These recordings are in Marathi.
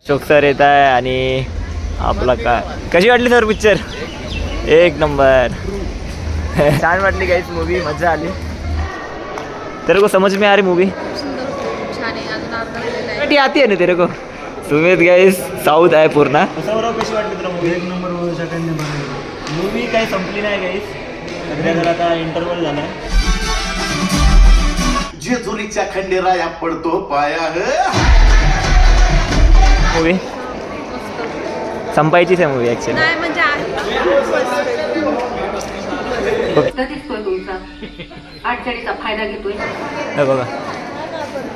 अशोक सर येत आहे आणि आपला काय कशी वाटली सर पिक्चर? एक नंबर. छान वाटली गाइस मूवी, मजा आली. तेरे को समझ में आ रही मूवी? आती है ना तेरे को? सुमित गाइस साऊथ आहे पूर्ण. सौरव कशी वाटली तुला मूवी? एक नंबर मूवी काही संपली नाही गाइस. सध्या जर आता इंटरव्हल झालाय. जेजुरीच्या खंडेराया पडतो पाया. मूवी संपायचीच आहे मूवी ऍक्च्युली. नाही म्हणजे अडचणीचा फायदा घेतोय. बघा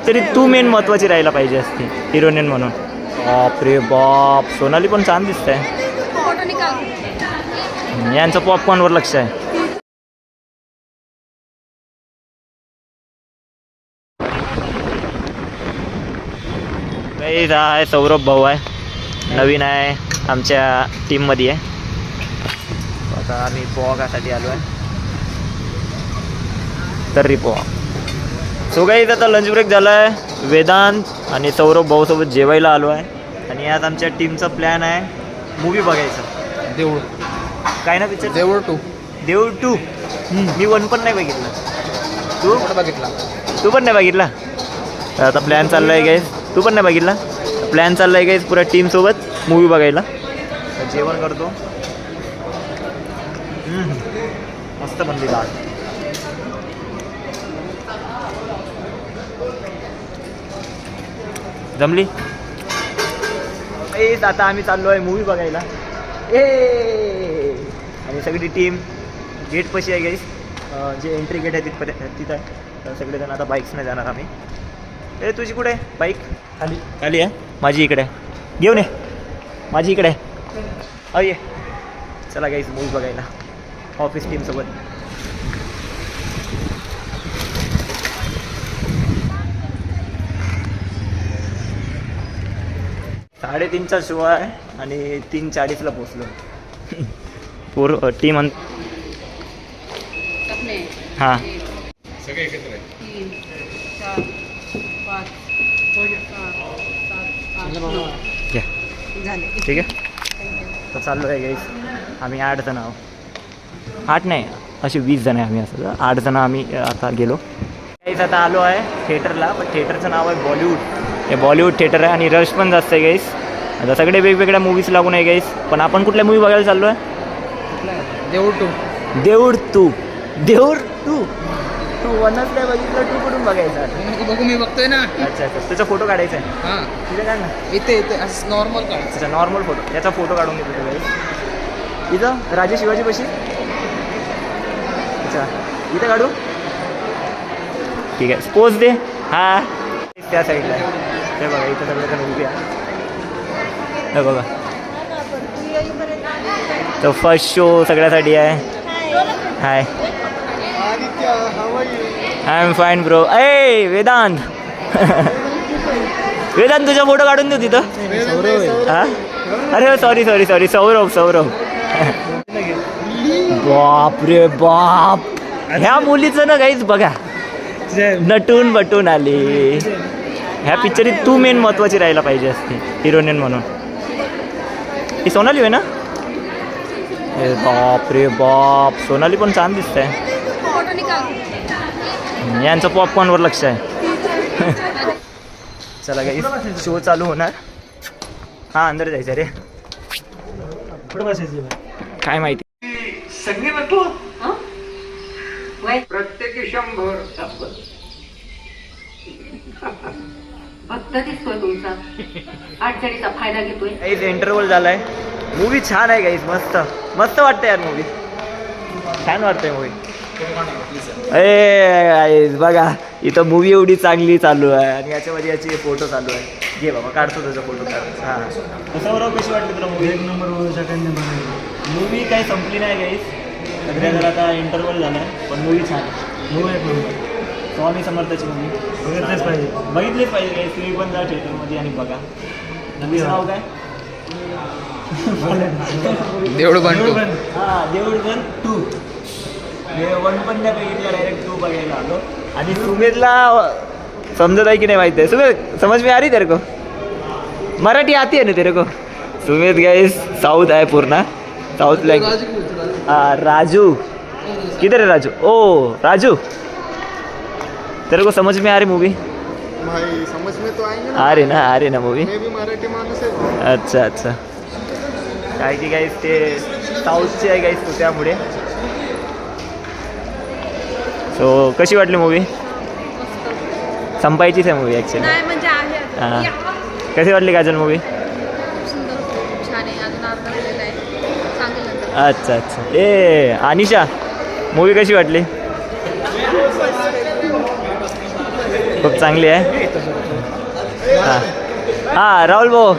तरी तू मेन महत्वाची राहायला पाहिजे असते हिरोईन म्हणून. बाप रे बाप, सोनाली पण छान दिसत आहे. फोटो निकाल. यांचं पॉपकॉर्नवर लक्ष आहे. काही हा आहे सौरभ भाऊ आहे, नवीन आहे आमच्या टीममध्ये आहे. आता आम्ही पोहा खासाठी आलो आहे, तर्री पोहा. सो गाईज आता लंच ब्रेक झाला आहे. वेदांत आणि सौरभ भाऊसोबत जेवायला आलो आहे आणि आज आमच्या टीमचा प्लॅन आहे मूवी बघायचा. देऊळ काय ना पिक्चर? देऊळ 2. देऊळ 2. मी 1 पण नाही बघितलं. तू बघितला? तू पण नाही बघितला? आता प्लॅन चालला आहे गाईज. तू पण नाही बघितला? प्लॅन चालला आहे गाईज पुऱ्या टीमसोबत मूवी बघायला. जेवण करतो. मस्त बनली डाळ. जमली. आता आम्ही चाललो आहे मूवी बघायला. आणि सगळी टीम गेटपाशी आहे गाईस. जे एंट्री गेट आहे तिथं आहे. तर सगळेजण आता बाईक्सने जाणार आम्ही. तुझी कुठे आहे बाईक? खाली. खाली आहे. माझी इकडे आहे. घेऊन ये. माझी इकडे आहे. ये. चला गाईस मूवी बघायला ऑफिस टीमसोबत. साडेतीनचा शो आहे आणि 3:40ला पोचलो. पूर्ण टीम हां सगळे एकत्र आहे. 3, 4, 5, 6, 7, 8, 9 घ्या. झाले. ठीक आहे. तर चाललो आहे गाईस. आम्ही 8 जण आहोत. 8 नाही, असे 20 जण आहे आम्ही. असं 8 जण आम्ही आता गेलो गाईस. आता आलो आहे थिएटरला. पण थिएटरचं नाव आहे बॉलिवूड. हे बॉलिवूड थिएटर आहे आणि रश पण जास्त आहे गाईस. आता सगळे वेगवेगळ्या मूवीज लागून आहे गाईस. पण आपण कुठल्या मूवी बघायला चाललो आहे? देऊळ 2. देऊळ 2. देऊळ 2. तू 1च नाही बघितलं, 2 कुठून बघायचा? बघू, मी बघतोय ना. अच्छा अच्छा, तुझा फोटो काढायचा आहे. हां तिथे काढ ना. इथे असं नॉर्मल काढायचं. अच्छा, नॉर्मल फोटो. याचा फोटो काढून घेतो तुला गाईस. इथं राजे शिवाजी पशी. अच्छा, इथं काढू. ठीक आहे, पोच दे. हां त्या साईडला आहे. ते बघा इथं सगळेजण उभी आहे. हे बघा तो फर्स्ट शो सगळ्यासाठी आहे. हाय, आय एम फाईन ब्रो. ए वेदांत. वेदांत तुझा फोटो काढून देऊ तिथं. हां अरे sorry sorry sorry, Saurabh Saurabh. बाप रे बाप, ह्या मुलीचं ना काहीच बघा नटून बटून आली. ह्या पिक्चरीत तू मेन महत्वाची राहायला पाहिजे असते हिरोईन म्हणून. ही सोनाली आहे ना? बाप रे बाप, सोनाली पण छान दिसत आहे. फोटो निकाल. यांचं पॉपकॉर्नवर लक्ष आहे. चला गाईस शो चालू होणार. हां अंदर जायचं रे. काय माहिती. प्रत्येकी 100. फक्त दिसतोय तुमचा अडचणीचा फायदा घेतोय. गाईस इंटरव्हल झालाय. मूवी छान आहे गाईस. मस्त मस्त वाटतं यार मूवी. छान वाटतंय मूवी. गाईस बघा इथं मूवी एवढी चांगली चालू आहे आणि याच्यामध्ये याचे फोटो चालू आहे. घे बाबा, काढतो तुझा फोटो. हां सौरव कशी वाटली तुला मूवी? एक नंबर मूवी काही संपली नाही गाईस. सध्या जर आता इंटरव्हल झाला आहे पण मूवी छान आहे. मूवी आहे. स्वामी समर्थाची मूवी बघितलेच पाहिजे. बघितलीच पाहिजे गाईस. तुम्ही पण जा थिएटरमध्ये आणि बघा. मूवीचं नाव काय? देऊळ 2. हां देऊळ 2. 1 पण नाही बघितलं, डायरेक्ट 2 बघायला आलो. आणि सुमेधला समजत आहे की नाही माहिती आहे. सुमेध समज मी आ रही तेरे को? मराठी आती है ना तेरे को? सुमित गाइस साउथ है पूर्ण साउथ लाइक राजू किधर है राजू? ओ राजू तेरे को समझ में आ रही मूवी? भाई समझ में तो आएंगे आ रही ना मूवी? मैं भी मराठी माणूस आहे. अच्छा अच्छा काय की गाईस ते साऊथचे आहे गाईस तो त्यामुळे. सो कशी वाटली मूवी? संपायचीच आहे मूवी ॲक्च्युली. नाही म्हणजे आहे हां कशी वाटली काजल मूवी? सुंदर खूप छान आहे अजून अर्धा वेळेला आहे सांगेल नंतर. अच्छा अच्छा ए अनिशा मूवी कशी वाटली? खूप चांगली आहे. हां हां राहुल भाऊ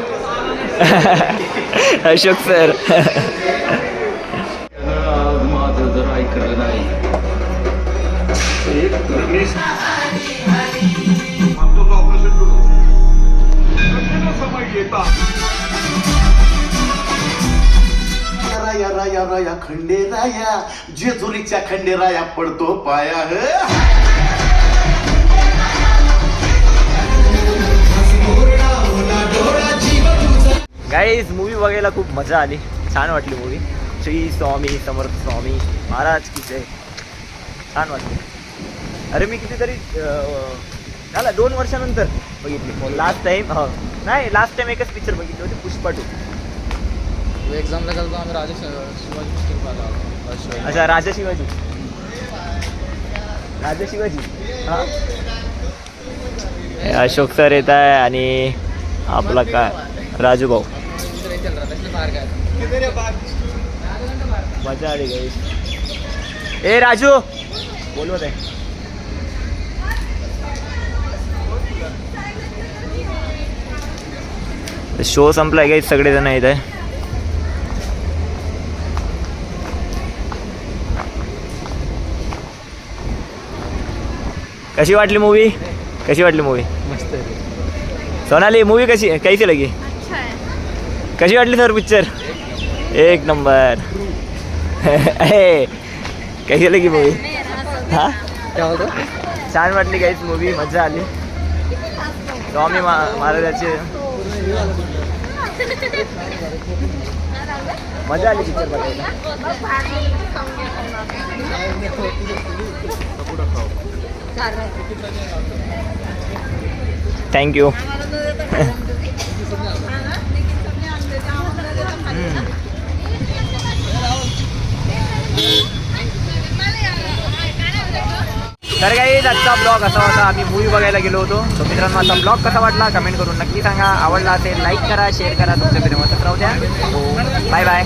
अशोक सर माझं जर ऐकलं नाही राया राया राया खंडेराया जेजुरीच्या खंडेराया पडतो पाया गाईज मूवी बघायला खूप मजा आली. छान वाटली मूवी. श्री स्वामी समर्थ स्वामी महाराज की जय. छान वाटली. अरे मी कितीतरी झाला 2 वर्षानंतर बघितली लास्ट टाइम. हो नाही लास्ट टाइम एकच पिक्चर बघितली होती पुष्पा 2. एक्झामला गेलो आम्ही राजा शिवाजी पिक्चर पाहिला होता. अच्छा राजा शिवाजी हां अशोक सर येत आहे आणि आपला काय राजू भाऊ. मजा आली गाईस. ए राजू बोलवत आहे. शो संपलाय गाईस सगळेजण येत आहे. कशी वाटली मूवी? मस्त आहे. सोनाली मूवी कैसी लगी? अच्छा आहे. कशी वाटली सर पिक्चर? एक नंबर. कैसी लगी मूवी? हां काय होतं? छान वाटली गाईस मूवी. मजा आली. स्वामी महाराजाचे मजा आली पिक्चर बघायला. थँक्यू. तर काही आजचा ब्लॉग असा होता. आम्ही मूवी बघायला गेलो होतो. तर मित्रांनो आता ब्लॉग कसा वाटला कमेंट करून नक्की सांगा. आवडला असेल लाईक करा शेअर करा. तुमच्या घरी मत राहू द्या. Bye bye.